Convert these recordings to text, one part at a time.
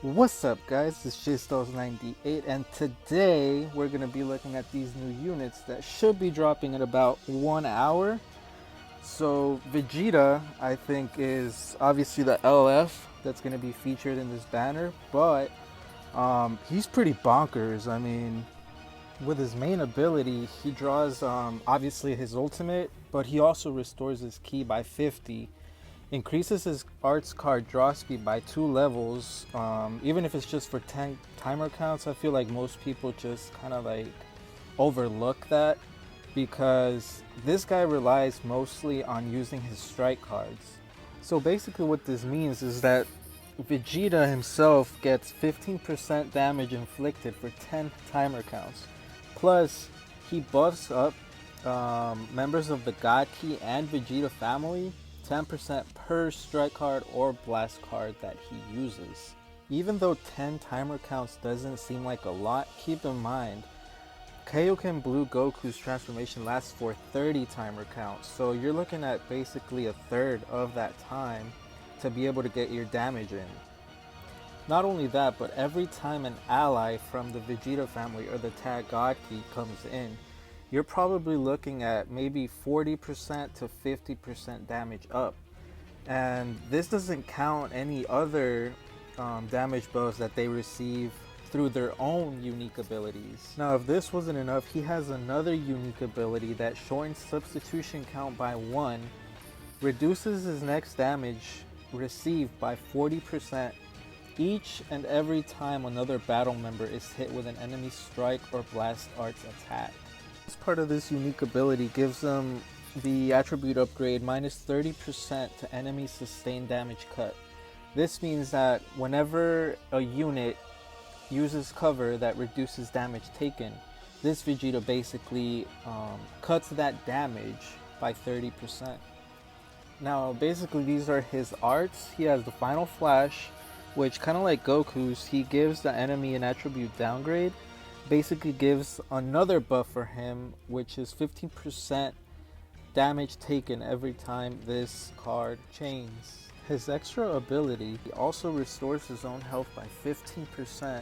What's up guys, it's JStalls98 and today we're going to be looking at these new units that should be dropping in about 1 hour. So Vegeta I think is obviously the LF that's going to be featured in this banner, but he's pretty bonkers. I mean, with his main ability he draws obviously his ultimate, but he also restores his ki by 50, increases his arts card draw speed by 2 levels. Even if it's just for 10 timer counts, I feel like most people just kind of like overlook that because this guy relies mostly on using his strike cards. So basically what this means is that Vegeta himself gets 15% damage inflicted for 10 timer counts. Plus, he buffs up members of the God Ki and Vegeta family 10% per strike card or blast card that he uses. Even though 10 timer counts doesn't seem like a lot, keep in mind Kaioken Blue Goku's transformation lasts for 30 timer counts, so you're looking at basically a third of that time to be able to get your damage in. Not only that, but every time an ally from the Vegeta family or the Tag God Ki comes in, you're probably looking at maybe 40% to 50% damage up. And this doesn't count any other damage buffs that they receive through their own unique abilities. Now, if this wasn't enough, he has another unique ability that shortens substitution count by 1, reduces his next damage received by 40% each and every time another battle member is hit with an enemy strike or blast arts attack. This part of this unique ability gives them the attribute upgrade minus 30% to enemy sustained damage cut. This means that whenever a unit uses cover that reduces damage taken, this Vegeta basically cuts that damage by 30%. Now basically these are his arts. He has the Final Flash, which kind of like Goku's, he gives the enemy an attribute downgrade. Basically gives another buff for him, which is 15% damage taken every time this card chains. His extra ability also restores his own health by 15%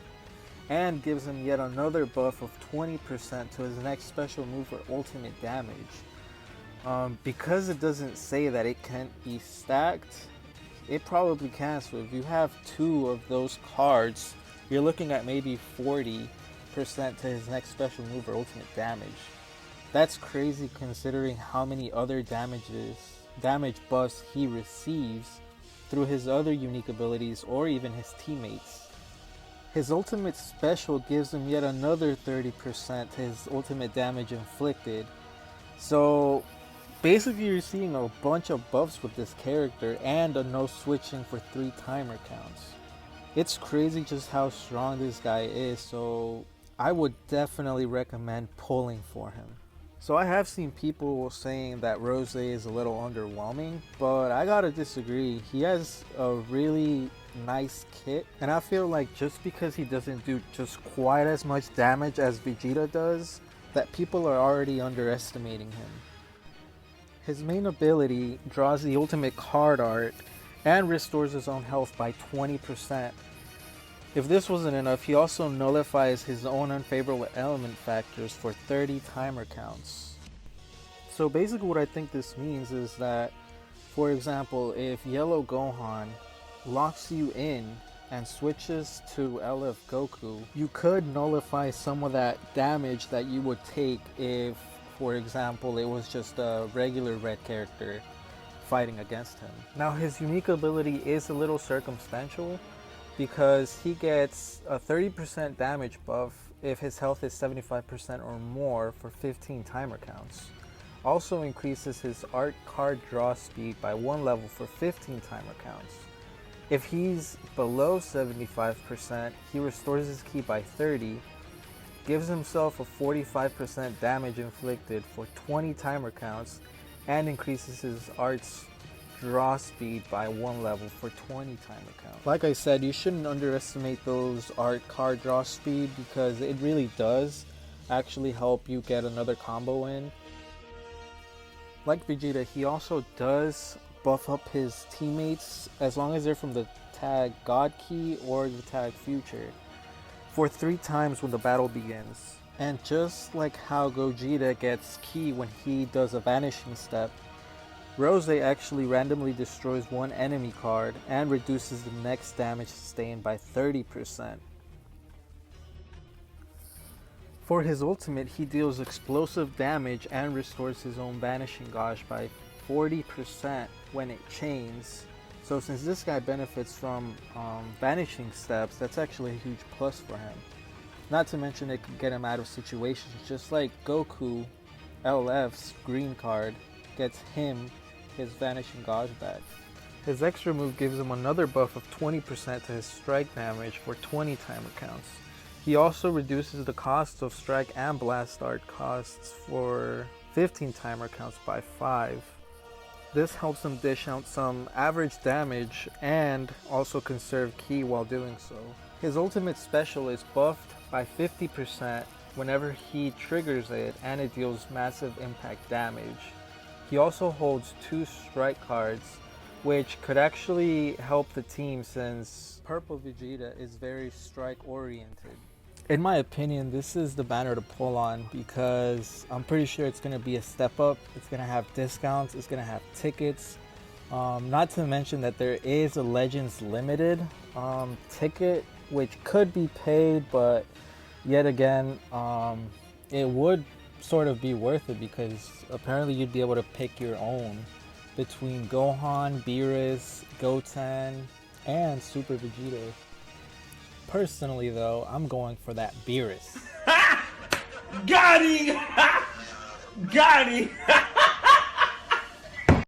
and gives him yet another buff of 20% to his next special move for ultimate damage. Because it doesn't say that it can't be stacked, it probably can. So if you have 2 of those cards, you're looking at maybe 40% to his next special move or ultimate damage. That's crazy considering how many other damage buffs he receives through his other unique abilities or even his teammates. His ultimate special gives him yet another 30% to his ultimate damage inflicted. So basically you're seeing a bunch of buffs with this character and a no switching for 3 timer counts. It's crazy just how strong this guy is, so I would definitely recommend pulling for him. So I have seen people saying that Rose is a little underwhelming, but I gotta disagree. He has a really nice kit, and I feel like just because he doesn't do just quite as much damage as Vegeta does, that people are already underestimating him. His main ability draws the ultimate card art and restores his own health by 20%. If this wasn't enough, he also nullifies his own unfavorable element factors for 30 timer counts. So basically what I think this means is that, for example, if Yellow Gohan locks you in and switches to LF Goku, you could nullify some of that damage that you would take if, for example, it was just a regular red character fighting against him. Now his unique ability is a little circumstantial, because he gets a 30% damage buff if his health is 75% or more for 15 timer counts. Also increases his art card draw speed by 1 level for 15 timer counts. If he's below 75%, he restores his ki by 30, gives himself a 45% damage inflicted for 20 timer counts, and increases his art's draw speed by 1 level for 20 timer counts. Like I said, you shouldn't underestimate those art card draw speed because it really does actually help you get another combo in. Like Vegeta, he also does buff up his teammates as long as they're from the tag God Key or the tag Future for 3 times when the battle begins. And just like how Gogeta gets Ki when he does a vanishing step, Rose actually randomly destroys one enemy card and reduces the next damage sustained by 30%. For his ultimate, he deals explosive damage and restores his own vanishing gauge by 40% when it chains. So since this guy benefits from vanishing steps, that's actually a huge plus for him. Not to mention it could get him out of situations, just like Goku, LF's green card gets him his vanishing gauge back. His extra move gives him another buff of 20% to his strike damage for 20 timer counts. He also reduces the cost of strike and blast art costs for 15 timer counts by 5. This helps him dish out some average damage and also conserve Ki while doing so. His ultimate special is buffed by 50% whenever he triggers it, and it deals massive impact damage. He also holds 2 strike cards, which could actually help the team since Purple Vegeta is very strike oriented. In my opinion, this is the banner to pull on because I'm pretty sure it's going to be a step up. It's going to have discounts, it's going to have tickets. Not to mention that there is a Legends Limited ticket, which could be paid, but yet again, it would sort of be worth it because apparently you'd be able to pick your own between Gohan, Beerus, Goten, and Super Vegeta. Personally though, I'm going for that Beerus. Got him! Got him!